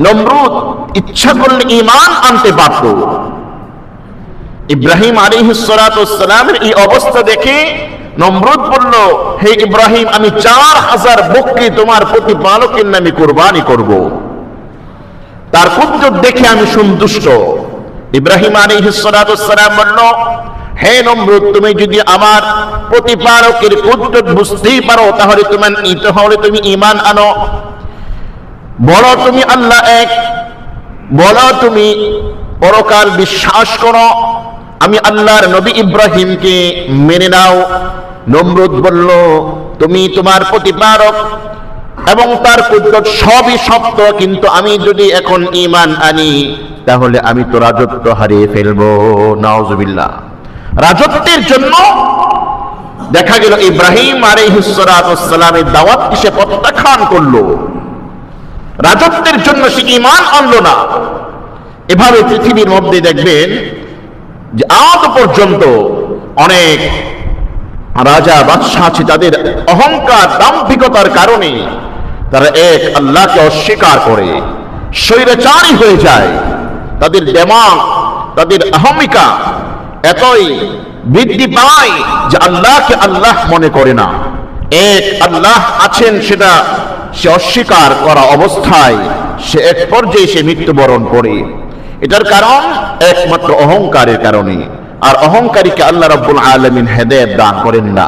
নমরুদ ইচ্ছা করলে ঈমান আনতে পারত। ইব্রাহিম আলাইহিস সালাতু ওয়াস সালামের এই অবস্থা দেখে নমরুদ বলল, হে ইব্রাহিম, আমি 4000 বকরি তোমার প্রতিপালকের নামে কুরবানি করব। তার কুদরত দেখে আমি সন্তুষ্ট। ইব্রাহিম আলাইহিস সালাতু ওয়াস সালাম বলল, হে নমরুদ, তুমি যদি আমার প্রতিপালকের কুদরত বুঝতেই পারো তাহলে তুমি ঈমান আনো। বলো তুমি আল্লাহ এক, বলো তুমি পরকাল বিশ্বাস করো, আমি আল্লাহর নবী ইব্রাহিমকে মেনে নাও। নমরুদ বলল, তুমি তোমার প্রতিপালক এবং তার কুদরত সবই সত্য, কিন্তু আমি যদি এখন ঈমান আনি তাহলে আমি তো রাজত্ব হারিয়ে ফেলবো। নাউজুবিল্লাহ। রাজত্বের জন্য দেখা গেল ইব্রাহিম আলাইহিস সালাতু ওয়াস সালামের দাওয়াত সে প্রত্যাখ্যান করলো। রাজত্বের জন্য সে ঈমান আনলো না। এভাবে পৃথিবীর মধ্যে দেখবেন যে আজ পর্যন্ত অনেক রাজা বাদশাহ আছে, তাদের অহংকার দাম্ভিকতার কারণে তারা এক আল্লাহকে অস্বীকার করে স্বৈরাচারী হয়ে যায়। তাদের দিমাগ, তাদের অহমিকা এতই বৃদ্ধি পায় যে আল্লাহকে আল্লাহ মনে করে না। এক আল্লাহ আছেন সেটা সে অস্বীকার করা অবস্থায় সে এক পর্যায়ে সে মৃত্যুবরণ করে। এটার কারণ একমাত্র অহংকারের কারণে। আর অহংকারীকে আল্লাহ রাব্বুল আলামিন হেদায়েত দান করেন না।